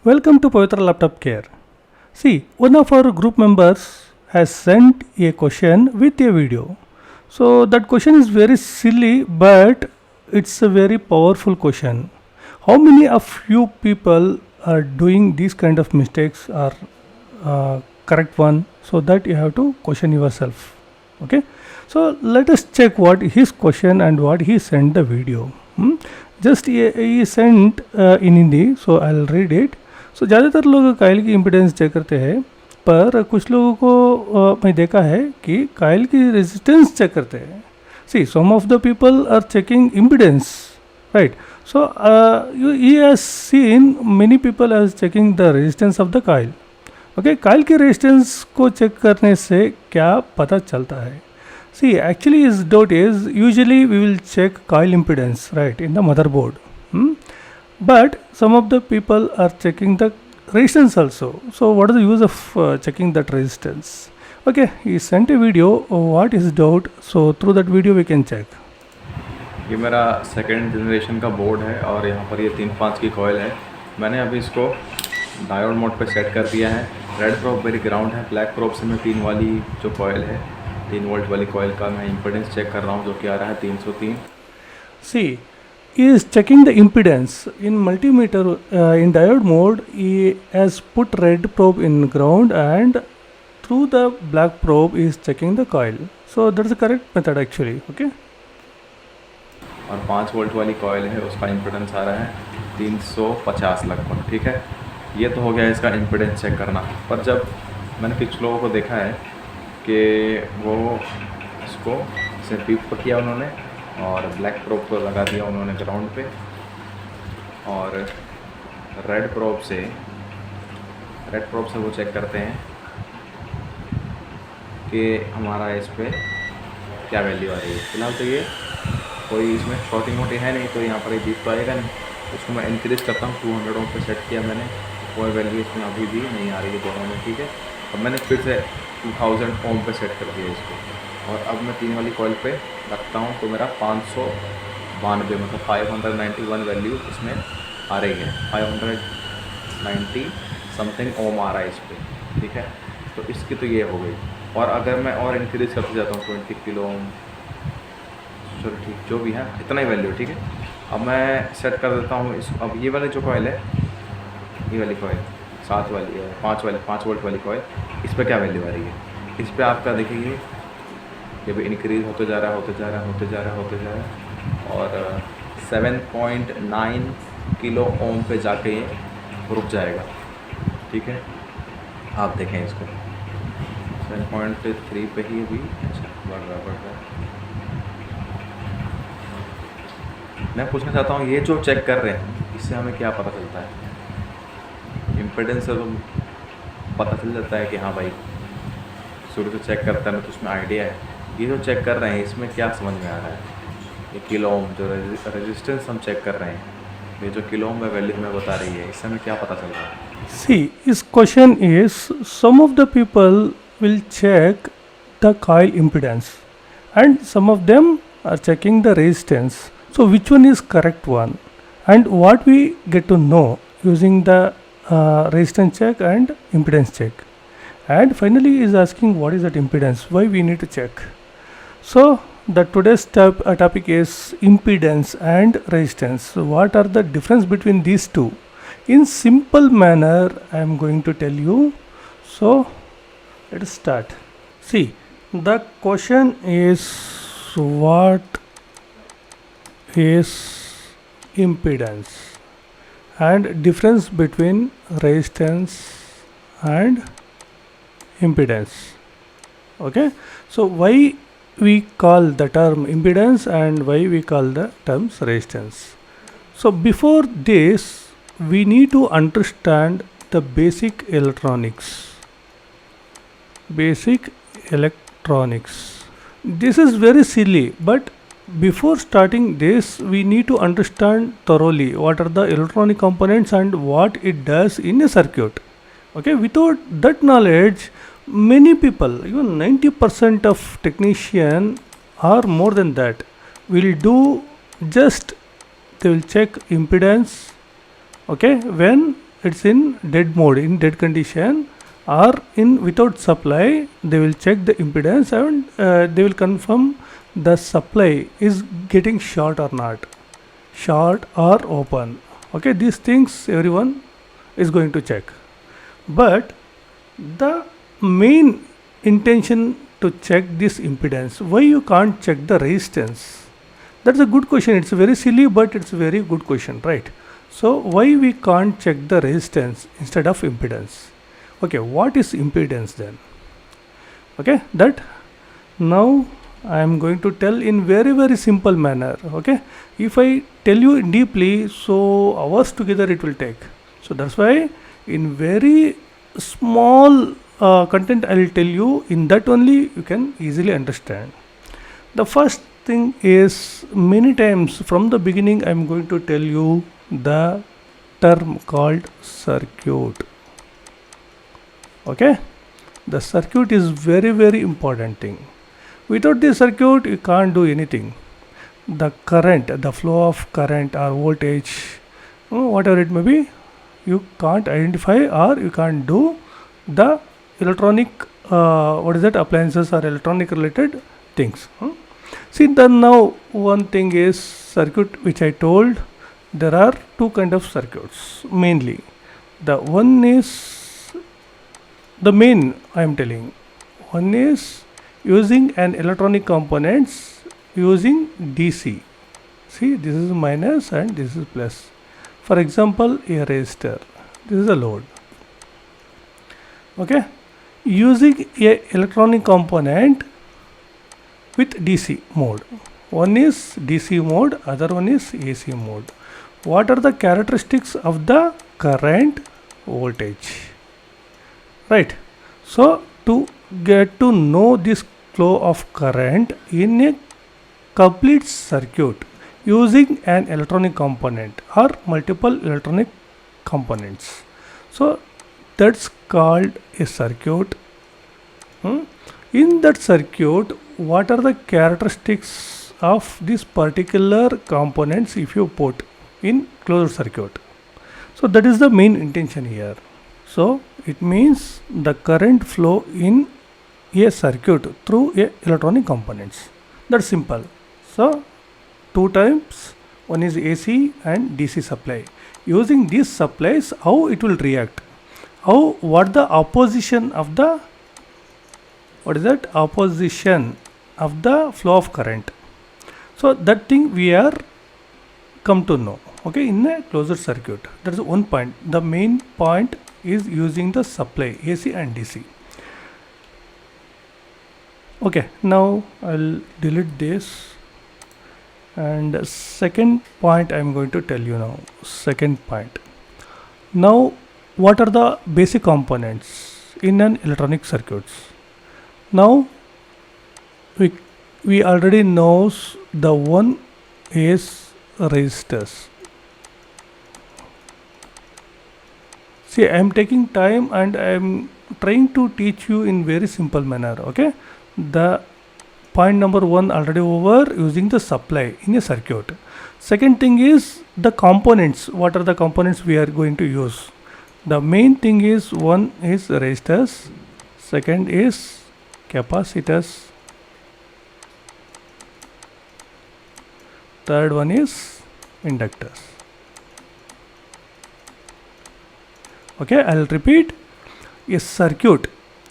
Welcome to Pavithra Laptop Care. See, one of our group members has sent a question with a video. So that question is very silly, but it's a very powerful question. How many of you people are doing these kind of mistakes or correct one? So that you have to question yourself. Okay. So let us check what his question and what he sent the video. Just he sent in Hindi, so I'll read it. सो ज़्यादातर लोग Kyle की impedance check करते हैं, पर कुछ लोगों को मैं देखा है कि काइल की रेजिस्टेंस चेक करते हैं. See some of the people are checking impedance, right. So he has seen many people are checking the resistance of the coil. Okay, coil की रेजिस्टेंस को चेक करने से क्या पता चलता है? See actually is that is usually we will check coil impedance, right, in the motherboard. But some of the people are checking the resistance also. So what is the use of checking that resistance? Okay, he sent a video. What is doubt? So through that video we can check. ये मेरा second generation का board है और यहाँ पर ये 3-5 की coil है. मैंने अभी इसको डायोड मोड पे सेट कर दिया है. रेड प्रोब मेरी ग्राउंड है, ब्लैक प्रोब से मैं 3 वाली जो कॉइल है, 3 वोल्ट वाली कॉइल का मैं इम्पिडेंस चेक कर रहा हूँ, जो कि आ रहा है 303. See, he is checking the impedance in multimeter in diode mode. He has put red probe in ground and through the black probe he is checking the coil. So that's the correct method actually. Okay. और 5 volt वाली coil है, उसका impedance आ रहा है 350 लगभग. ठीक है, ये तो हो गया इसका इम्पिडेंस चेक करना. पर जब मैंने कुछ लोगों को देखा है कि वो इसको सिर्फ पीप किया उन्होंने और ब्लैक प्रोब को लगा दिया उन्होंने ग्राउंड पे, और रेड प्रोब से वो चेक करते हैं कि हमारा इस पर क्या वैल्यू आ रही है. फिलहाल तो ये कोई इसमें शॉर्टिंग वोटिंग है नहीं, तो यहाँ पर ये दीप तो आएगा नहीं. उसको मैं इंक्रीज करता हूँ, 200 ओम पे सेट किया मैंने. कोई वैल्यू इसमें अभी भी नहीं आ रही है दोनों में. ठीक है, अब मैंने फिर से 2000 ओम पे सेट कर दिया इसको, और अब मैं 3 वाली कॉइल पे रखता हूँ तो मेरा 592 मतलब 591 वैल्यू इसमें आ रही है. 590 समथिंग ओम आ रहा है इस पर. ठीक है, तो इसकी तो ये हो गई. और अगर मैं और इंक्रीज करते जाता हूँ 20 किलो ओम, चलो ठीक, जो भी है इतना ही वैल्यू. ठीक है, अब मैं सेट कर देता हूँ इस. अब ये वाली जो कॉइल है, ये वाली कॉइल 7 वाली 5 वोल्ट वाली कॉइल, इस पर क्या वैल्यू आ रही है? इस पर आपका देखिए ये भी इंक्रीज़ होते जा रहा है और 7.9 किलो ओम पे जाके ये रुक जाएगा. ठीक है, आप देखें इसको 7.3 पे ही अभी बढ़ रहा. मैं पूछना चाहता हूँ, ये जो चेक कर रहे हैं इससे हमें क्या पता चलता है? इम्पिडेंस से तो पता चल जाता है कि हाँ भाई शुरू से चेक करता है, तो उसमें आइडिया है. ये जो चेक कर रहे हैं इसमें क्या समझ में आ रहा है? ये किलो ओम जो रेजिस्टेंस हम चेक कर रहे हैं, ये जो किलो ओम में वैल्यू हमें बता रही है, इससे हमें क्या पता चल रहा है? See, his question is, some of the people will check the coil impedance and some of them are checking the resistance. So which one is correct one? And what we get to know using the resistance check and impedance check. And finally he is asking what is that impedance, why we need to check. So the today's topic is impedance and resistance. So what are the difference between these two? In simple manner I am going to tell you. So let us start. See, the question is, what is impedance and difference between resistance and impedance. Okay, so why we call the term impedance and why we call the terms resistance? So before this we need to understand the basic electronics. This is very silly, but before starting this we need to understand thoroughly what are the electronic components and what it does in a circuit. Okay, without that knowledge, many people, even 90% of technician or more than that, will do just they will check impedance, okay, when it's in dead mode, in dead condition, or in without supply, they will check the impedance and they will confirm the supply is getting short or not, short or open. Okay, these things everyone is going to check. But the main intention to check this impedance, why you can't check the resistance? That's a good question. It's very silly, but it's a very good question, right? So why we can't check the resistance instead of impedance? Okay, what is impedance then? Okay, that now I am going to tell in very simple manner. Okay, if I tell you deeply, so hours together it will take. So that's why in very small content I will tell you, in that only you can easily understand. The first thing is, many times from the beginning I am going to tell you the term called circuit. Okay, the circuit is very important thing. Without the circuit you can't do anything. The current, the flow of current or voltage, whatever it may be, you can't identify or you can't do the electronic appliances or electronic related things. See, then now one thing is circuit, which I told there are two kind of circuits mainly. The one is the main I am telling. One is using an electronic components using DC. See, this is minus and this is plus. For example, a resistor, this is a load. Okay, using a electronic component with DC mode. One is DC mode, other one is AC mode. What are the characteristics of the current, voltage? Right. So to get to know this flow of current in a complete circuit using an electronic component or multiple electronic components, so that's called a circuit. In that circuit, what are the characteristics of this particular components if you put in closed circuit? So that is the main intention here. So it means the current flow in a circuit through a electronic components. That's simple. So two types, one is AC and DC supply. Using these supplies, how it will react? What the opposition of the, opposition of the flow of current? So that thing we are come to know. Okay, in a closed circuit. That is one point. The main point is using the supply AC and DC. Okay, now I'll delete this. And second point I am going to tell you now. Second point. Now, what are the basic components in an electronic circuits? Now we already knows the one is resistors. See, I am taking time and I am trying to teach you in very simple manner. Okay, the point number one already over, using the supply in a circuit. Second thing is the components. What are the components we are going to use? The main thing is, one is resistors, second is capacitors, third one is inductors. Okay, I'll repeat. A circuit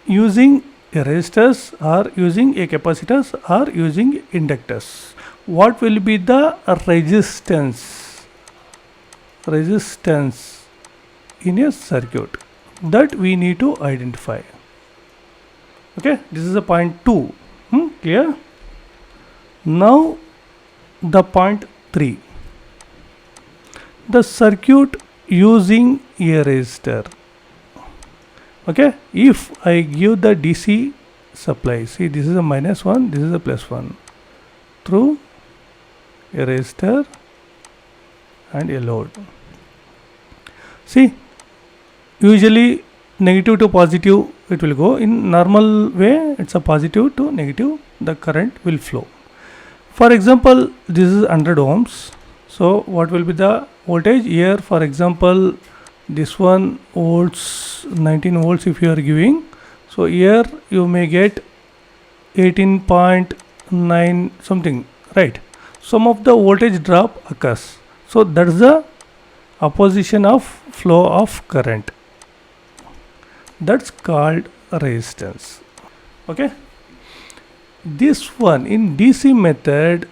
using a resistors or using a capacitors or using inductors. What will be the resistance in a circuit? That we need to identify. Okay, this is a point 2. Clear? Now the point 3. The circuit using a resistor. Okay, if I give the DC supply, see, this is a -1, this is a +1, through a resistor and a load. See, usually negative to positive it will go. In normal way, it's a positive to negative, the current will flow. For example, this is 100 ohms. So what will be the voltage here? For example, this one volts, 19 volts if you are giving. So here you may get 18.9 something, right? Some of the voltage drop occurs. So that's the opposition of flow of current. That's called resistance. Okay. This one in DC method,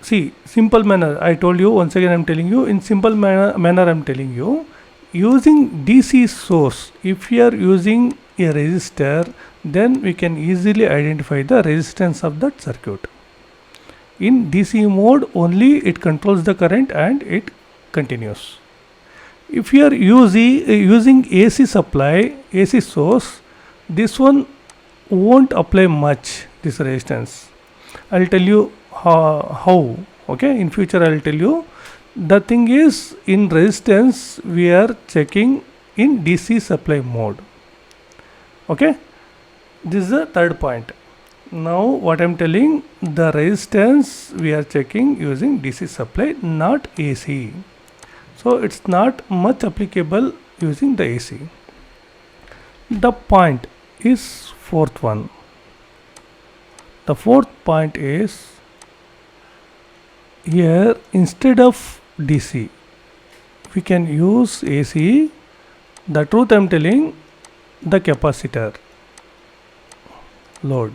see, simple manner, I told you, once again I'm telling you, in simple manner I'm telling you, using DC source, if you are using a resistor, then we can easily identify the resistance of that circuit. In DC mode only it controls the current and it continues. If you are using AC supply, AC source, this one won't apply much this resistance. I'll tell you how. Okay, in future I'll tell you. The thing is, in resistance we are checking in DC supply mode. Okay, this is the third point. Now what I'm telling, the resistance we are checking using DC supply, not AC. So it's not much applicable using the AC. The point is fourth one. The fourth point is, here instead of DC we can use AC. The truth I'm telling, the capacitor load.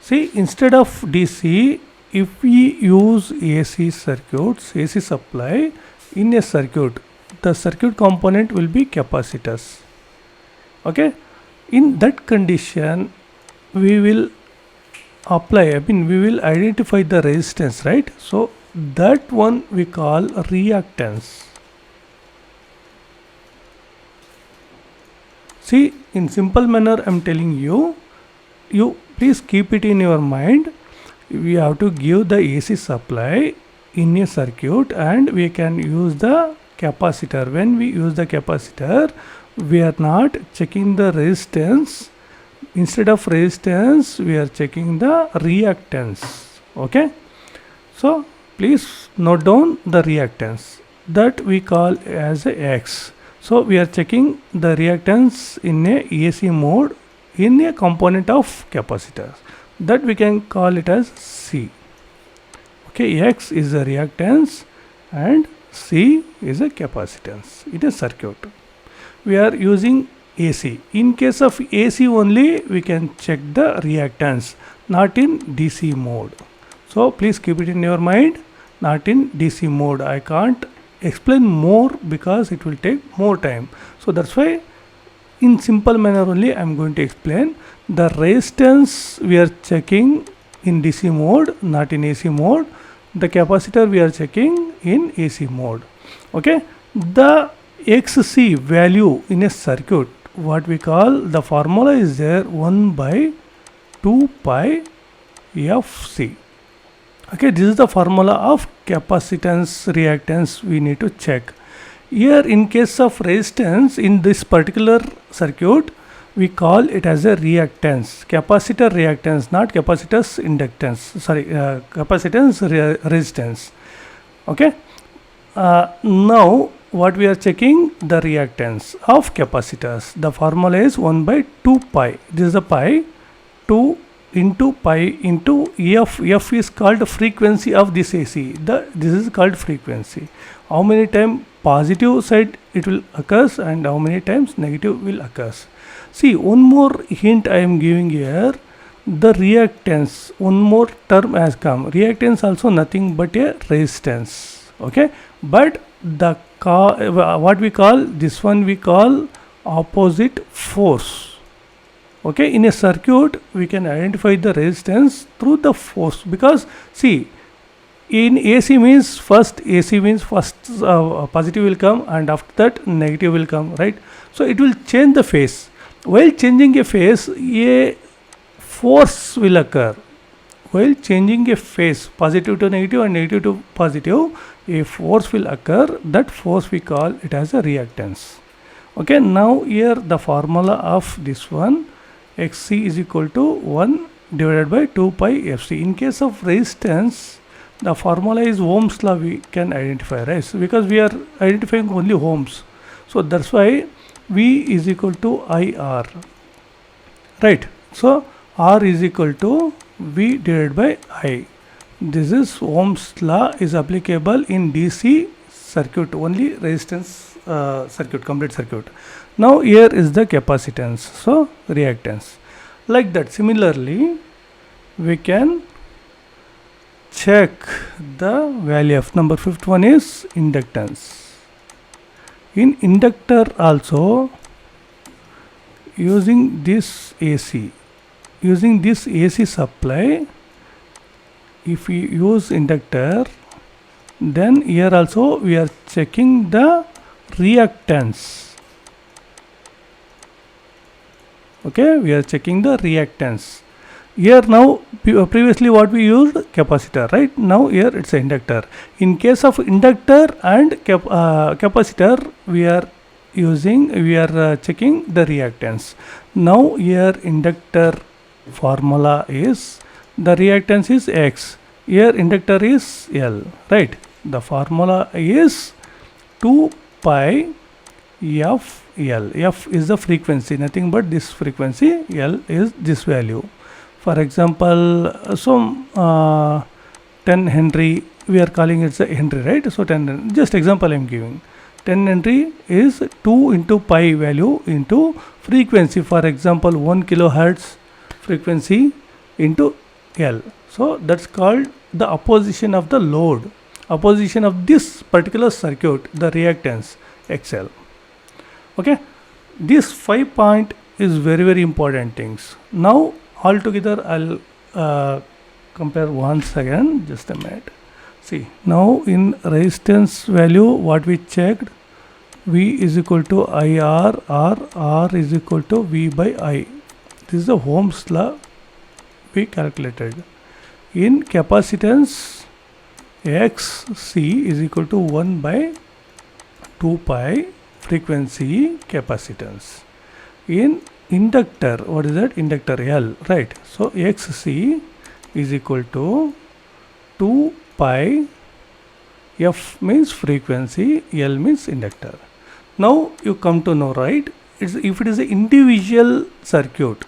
See, instead of DC, if we use AC circuits, AC supply in a circuit, the circuit component will be capacitors. Okay, in that condition we will apply, we will identify the resistance, right? So that one we call reactance. See, in simple manner I'm telling you, you please keep it in your mind. We have to give the AC supply in a circuit and we can use the capacitor. When we use the capacitor, we are not checking the resistance. Instead of resistance, we are checking the reactance. Okay, so please note down the reactance that we call as a X. So we are checking the reactance in a AC mode in a component of capacitor, that we can call it as C. Okay, X is a reactance and C is a capacitance in a circuit. We are using AC. In case of AC only, we can check the reactance, not in DC mode. So please keep it in your mind, not in DC mode. I can't explain more because it will take more time. So that's why in simple manner only I am going to explain. The resistance we are checking in DC mode, not in AC mode. The capacitor we are checking in AC mode. Okay, the XC value in a circuit, what we call, the formula is there, 1 by 2 pi FC. Okay, this is the formula of capacitance, reactance we need to check. Here in case of resistance in this particular circuit, we call it as a reactance, capacitor reactance, not capacitors inductance, capacitance resistance. Okay, now what we are checking, the reactance of capacitors. The formula is 1 by 2 pi. This is a pi, 2 into pi into F. F is called frequency of this AC. This is called frequency. How many times positive side it will occurs and how many times negative will occurs. See, one more hint I am giving here. The reactance, one more term has come. Reactance also nothing but a resistance. Okay, but the what we call, this one we call opposite force. Okay, in a circuit we can identify the resistance through the force, because see, in AC means first positive will come and after that negative will come, right? So it will change the phase. While changing a phase, a force will occur. While changing a phase, positive to negative and negative to positive, a force will occur. That force we call it as a reactance. Okay, now here the formula of this one, XC is equal to 1 divided by 2 pi FC. In case of resistance, the formula is Ohm's law we can identify, right? Because we are identifying only ohms. So that's why V is equal to IR, right? So R is equal to V divided by I. This is Ohm's law is applicable in DC circuit, only resistance circuit, complete circuit. Now here is the capacitance, so reactance. Like that, similarly we can check the value of number fifth one is inductance. In inductor also, using this AC supply, if we use inductor, then here also we are checking the reactance. Okay, we are checking the reactance. Here now, previously what we used, capacitor, right? Now here it's an inductor. In case of inductor and capacitor, we are checking the reactance. Now here inductor formula is, the reactance is X. Here inductor is L, right? The formula is 2 pi f L. F is the frequency, nothing but this frequency. L is this value. For example, 10 Henry, we are calling it a Henry, right? So 10, just example I am giving. 10 Henry is 2 into pi value into frequency. For example, 1 kilohertz frequency into L. So that's called the opposition of the load, opposition of this particular circuit, the reactance XL. Okay, this 5 point is very important things. Now all together I'll compare once again, just a minute. See, now in resistance value what we checked, V is equal to IR, R is equal to V by I. This is the Ohm's law we calculated. In capacitance, XC is equal to 1 by 2 pi frequency capacitance. In inductor, what is that? Inductor L, right? So XC is equal to 2 pi, F means frequency, L means inductor. Now you come to know, right? If it is an individual circuit,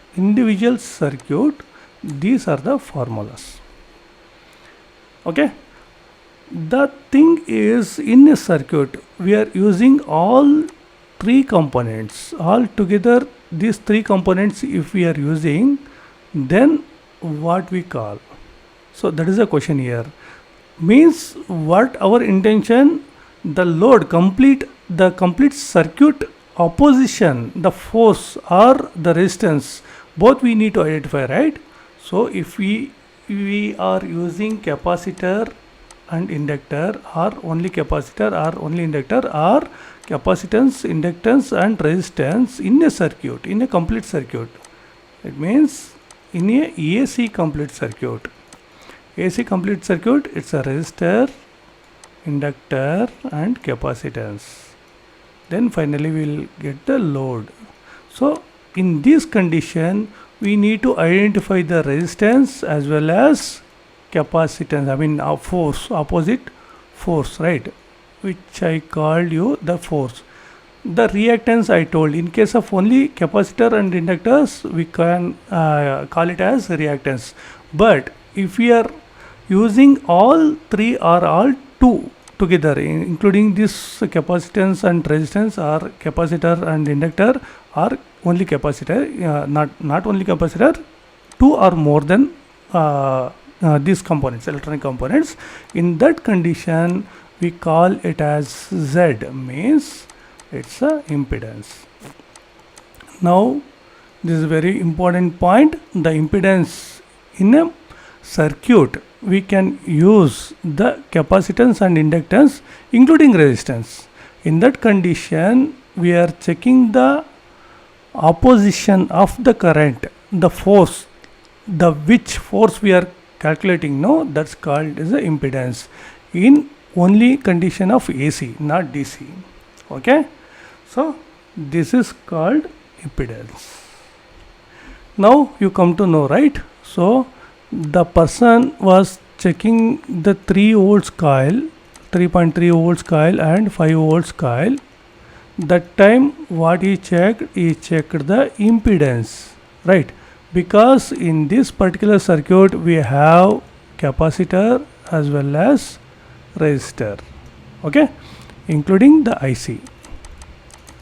these are the formulas. Okay, the thing is, in a circuit we are using all three components. All together these three components if we are using, then what we call? So that is a question here. Means what our intention, the load, the complete circuit opposition, the force or the resistance, both we need to identify, right? So if we are using capacitor and inductor, or only capacitor or only inductor, or capacitance, inductance and resistance in a circuit, in a complete circuit, it means in a AC complete circuit. AC complete circuit, it's a resistor, inductor and capacitance. Then finally we will get the load. So in this condition we need to identify the resistance as well as capacitance, I mean force, opposite force, right? Which I called you the force. The reactance I told, in case of only capacitor and inductors we can call it as reactance. But if we are using all three or all two together, including this capacitance and resistance, or capacitor and inductor, or only capacitor, not only capacitor, two or more than these components, electronic components, in that condition we call it as Z, means it's a impedance. Now this is a very important point. The impedance in a circuit, we can use the capacitance and inductance including resistance. In that condition we are checking the opposition of the current, the force, the which force we are calculating, no, that's called as the impedance in only condition of AC, not DC. Okay, so this is called impedance. Now you come to know, right? So the person was checking the 3 volts coil, 3.3 volts coil and 5 volts coil. That time what he checked the impedance, right? Because in this particular circuit we have capacitor as well as resistor, okay, including the IC,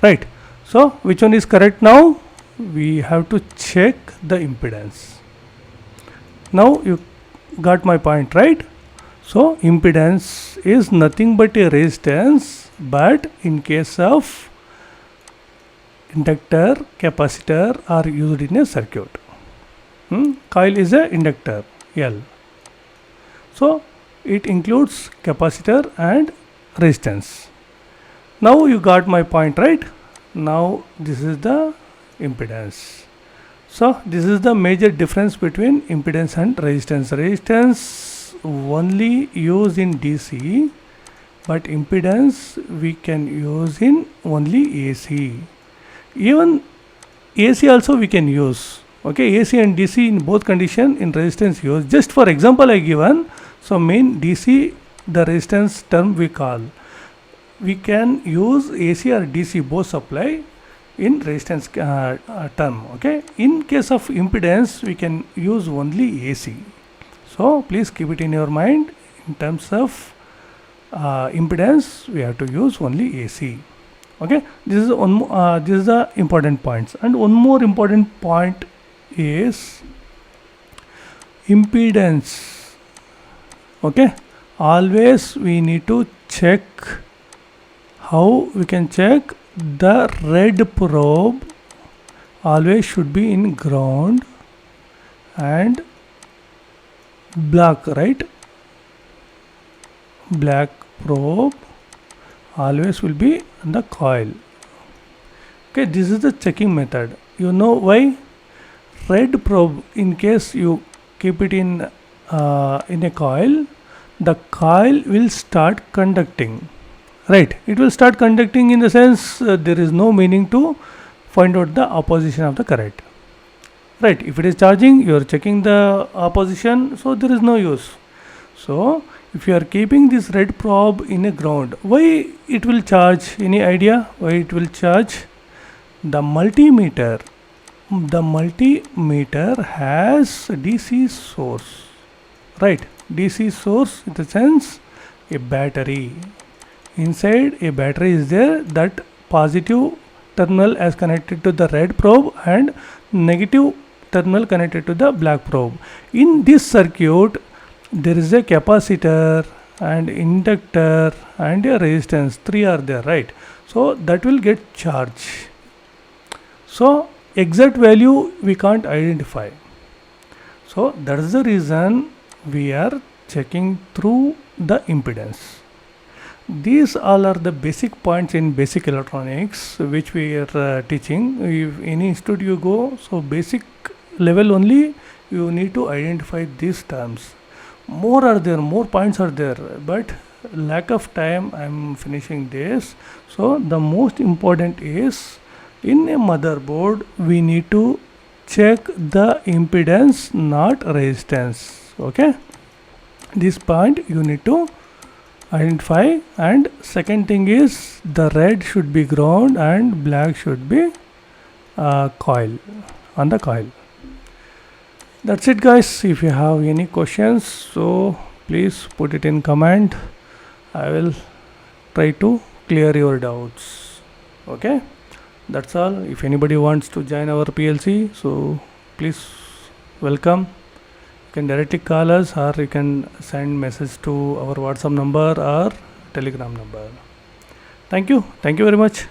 right? So which one is correct now? We have to check the impedance. Now you got my point, right? So impedance is nothing but a resistance, but in case of inductor, capacitor are used in a circuit. Coil is a inductor, L. So it includes capacitor and resistance. Now you got my point, right? Now this is the impedance. So this is the major difference between impedance and resistance. Resistance only used in DC, but impedance we can use in only AC. Even AC also we can use. Okay, AC and DC in both condition in resistance use. Just for example I given. So main DC the resistance term we call. We can use AC or DC both supply in resistance term. Okay, in case of impedance we can use only AC. So please keep it in your mind. In terms of impedance we have to use only AC. Okay, this is this is the important points. And one more important point is impedance. Okay, always we need to check. How we can check? The red probe always should be in ground and black, right? Black probe always will be in the coil. Okay, this is the checking method. You know why? Red probe, in case you keep it in a coil, the coil will start conducting. Right, it will start conducting in the sense there is no meaning to find out the opposition of the current. Right, if it is charging, you are checking the opposition, so there is no use. So if you are keeping this red probe in a ground, why it will charge? Any idea why it will charge? The multimeter has DC source, right? DC source in the sense a battery. Inside a battery is there, that positive terminal is connected to the red probe and negative terminal connected to the black probe. In this circuit there is a capacitor and inductor and a resistance, three are there, right? So that will get charged. So exact value we can't identify. So that is the reason we are checking through the impedance. These all are the basic points in basic electronics which we are teaching. If any institute you go, so basic level only you need to identify these terms. More are there, more points are there, but lack of time I am finishing this. So the most important is, in a motherboard we need to check the impedance, not resistance. Okay, this point you need to identify. And second thing is, the red should be ground and black should be coil, on the coil. That's it guys. If you have any questions, so please put it in comment. I will try to clear your doubts. Okay, that's all. If anybody wants to join our PLC, so please welcome. You can directly call us, or you can send message to our WhatsApp number or Telegram number. Thank you very much.